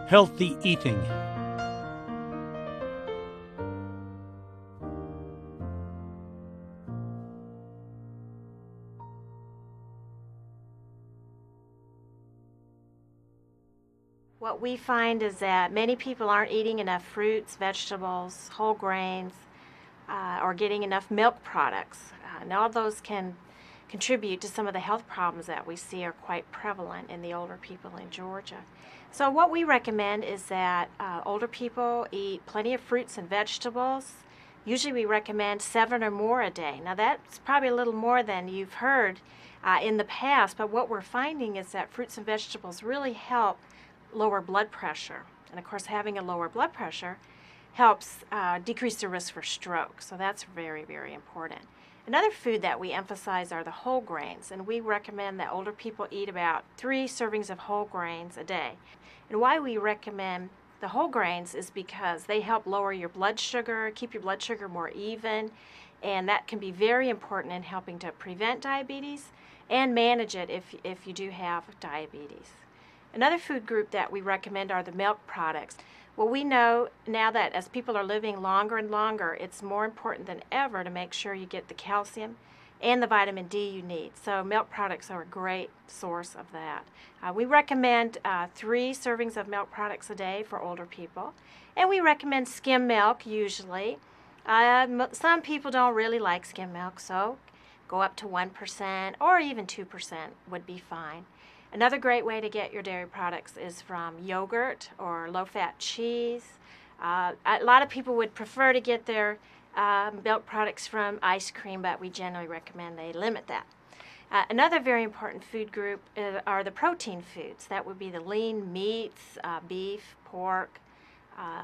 healthy eating. What we find is that many people aren't eating enough fruits, vegetables, whole grains, or getting enough milk products. And all those can contribute to some of the health problems that we see are quite prevalent in the older people in Georgia. So what we recommend is that older people eat plenty of fruits and vegetables. Usually we recommend 7 or more a day. Now that's probably a little more than you've heard in the past, but what we're finding is that fruits and vegetables really help lower blood pressure. And of course, having a lower blood pressure helps decrease the risk for stroke. So that's very, very important. Another food that we emphasize are the whole grains, and we recommend that older people eat about 3 servings of whole grains a day. And why we recommend the whole grains is because they help lower your blood sugar, keep your blood sugar more even, and that can be very important in helping to prevent diabetes and manage it if you do have diabetes. Another food group that we recommend are the milk products. Well, we know now that as people are living longer and longer, it's more important than ever to make sure you get the calcium and the vitamin D you need. So milk products are a great source of that. We recommend 3 servings of milk products a day for older people, and we recommend skim milk usually. Some people don't really like skim milk, so go up to 1% or even 2% would be fine. Another great way to get your dairy products is from yogurt or low-fat cheese. A lot of people would prefer to get their milk products from ice cream, but we generally recommend they limit that. Another very important food group are the protein foods. That would be the lean meats, beef, pork,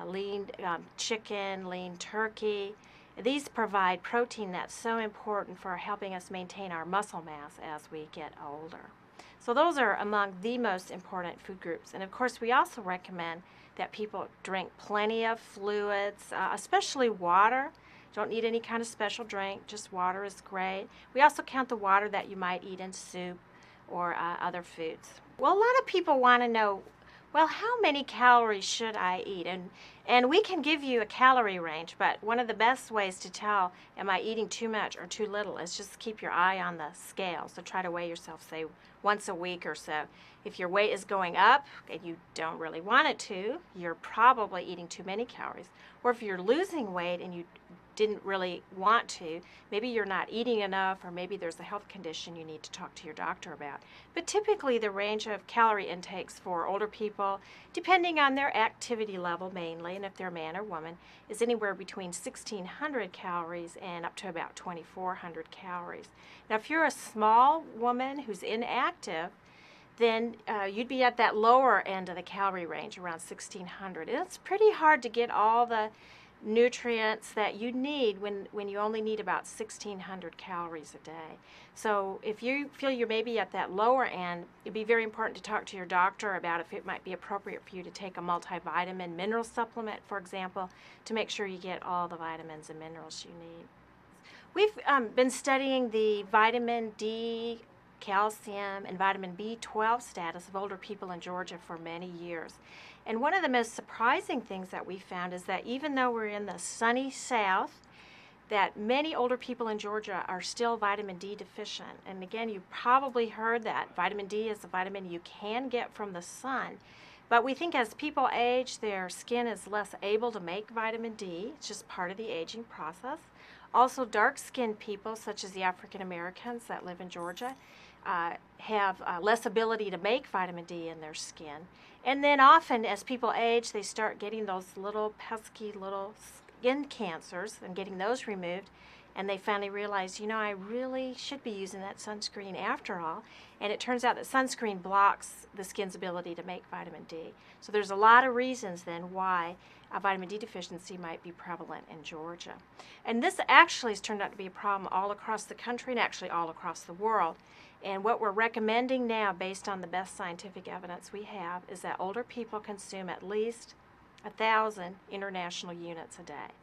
lean chicken, lean turkey. These provide protein that's so important for helping us maintain our muscle mass as we get older. So those are among the most important food groups. And of course, we also recommend that people drink plenty of fluids, especially water. Don't need any kind of special drink, just water is great. We also count the water that you might eat in soup or other foods. Well, a lot of people want to know, well, how many calories should I eat? And we can give you a calorie range, but one of the best ways to tell, am I eating too much or too little, is just keep your eye on the scale. So try to weigh yourself, say, once a week or so. If your weight is going up and you don't really want it to, you're probably eating too many calories. Or if you're losing weight and you didn't really want to, maybe you're not eating enough, or maybe there's a health condition you need to talk to your doctor about. But typically the range of calorie intakes for older people, depending on their activity level mainly, and if they're a man or woman, is anywhere between 1,600 calories and up to about 2,400 calories. Now if you're a small woman who's inactive, then you'd be at that lower end of the calorie range, around 1,600. And it's pretty hard to get all the nutrients that you need when you only need about 1,600 calories a day. So if you feel you're maybe at that lower end, it'd be very important to talk to your doctor about if it might be appropriate for you to take a multivitamin mineral supplement, for example, to make sure you get all the vitamins and minerals you need. We've been studying the vitamin D, calcium, and vitamin B12 status of older people in Georgia for many years. And one of the most surprising things that we found is that even though we're in the sunny South, that many older people in Georgia are still vitamin D deficient. And again, you've probably heard that vitamin D is a vitamin you can get from the sun. But we think as people age, their skin is less able to make vitamin D. It's just part of the aging process. Also, dark-skinned people, such as the African Americans that live in Georgia, have less ability to make vitamin D in their skin. And then often as people age, they start getting those little pesky little skin cancers and getting those removed. And they finally realize, I really should be using that sunscreen after all. And it turns out that sunscreen blocks the skin's ability to make vitamin D. So there's a lot of reasons then why a vitamin D deficiency might be prevalent in Georgia. And this actually has turned out to be a problem all across the country and actually all across the world. And what we're recommending now, based on the best scientific evidence we have, is that older people consume at least 1,000 international units a day.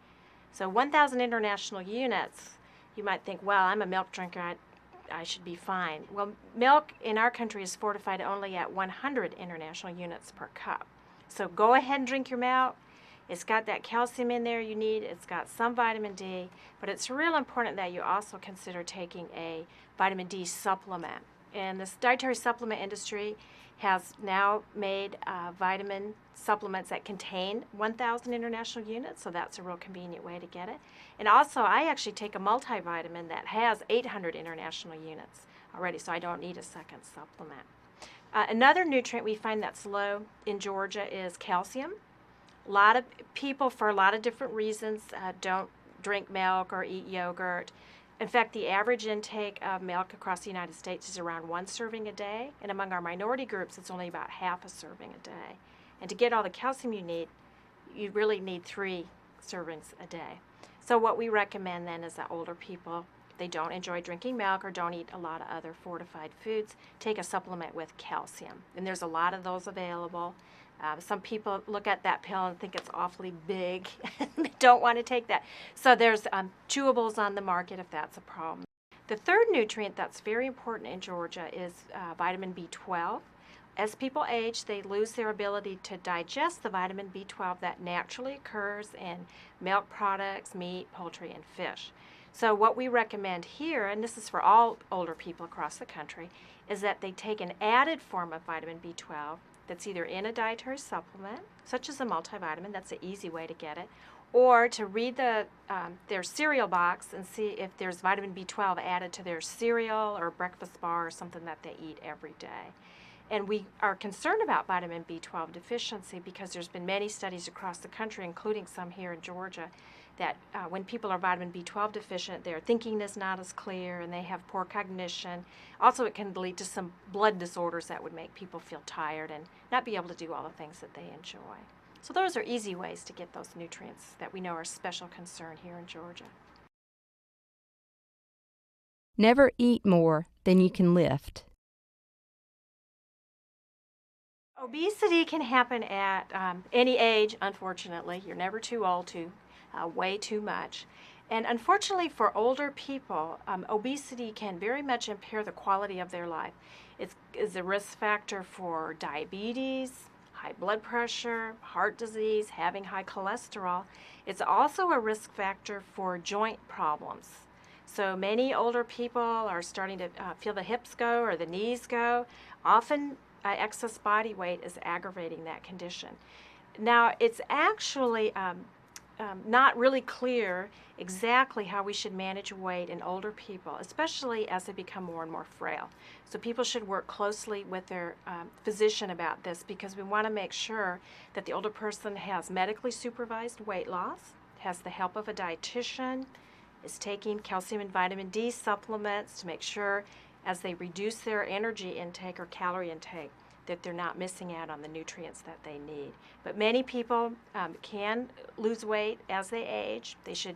So 1,000 international units, you might think, well, I'm a milk drinker, I should be fine. Well, milk in our country is fortified only at 100 international units per cup. So go ahead and drink your milk. It's got that calcium in there you need. It's got some vitamin D, but it's real important that you also consider taking a vitamin D supplement. And this dietary supplement industry has now made vitamin supplements that contain 1,000 international units, so that's a real convenient way to get it. And also, I actually take a multivitamin that has 800 international units already, so I don't need a second supplement. Another nutrient we find that's low in Georgia is calcium. A lot of people, for a lot of different reasons, don't drink milk or eat yogurt. In fact, the average intake of milk across the United States is around 1 serving a day, and among our minority groups, it's only about half a serving a day. And to get all the calcium you need, you really need 3 servings a day. So what we recommend then is that older people, they don't enjoy drinking milk or don't eat a lot of other fortified foods, take a supplement with calcium. And there's a lot of those available. Some people look at that pill and think it's awfully big. They don't want to take that. So there's chewables on the market if that's a problem. The third nutrient that's very important in Georgia is vitamin B12. As people age, they lose their ability to digest the vitamin B12 that naturally occurs in milk products, meat, poultry, and fish. So what we recommend here, and this is for all older people across the country, is that they take an added form of vitamin B12 that's either in a dietary supplement, such as a multivitamin, that's an easy way to get it, or to read their cereal box and see if there's vitamin B12 added to their cereal or breakfast bar or something that they eat every day. And we are concerned about vitamin B12 deficiency because there's been many studies across the country, including some here in Georgia, that when people are vitamin B12 deficient, their thinking is not as clear and they have poor cognition. Also, it can lead to some blood disorders that would make people feel tired and not be able to do all the things that they enjoy. So those are easy ways to get those nutrients that we know are a special concern here in Georgia. Never eat more than you can lift. Obesity can happen at any age, unfortunately. You're never too old to weigh too much. And unfortunately for older people, obesity can very much impair the quality of their life. It is a risk factor for diabetes, high blood pressure, heart disease, having high cholesterol. It's also a risk factor for joint problems. So many older people are starting to feel the hips go or the knees go. Often excess body weight is aggravating that condition. Now, it's actually not really clear exactly how we should manage weight in older people, especially as they become more and more frail. So people should work closely with their physician about this because we want to make sure that the older person has medically supervised weight loss, has the help of a dietitian, is taking calcium and vitamin D supplements to make sure as they reduce their energy intake or calorie intake that they're not missing out on the nutrients that they need. But many people can lose weight as they age. They should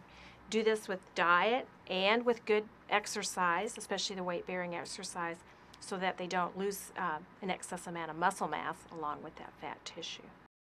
do this with diet and with good exercise, especially the weight-bearing exercise, so that they don't lose an excess amount of muscle mass along with that fat tissue.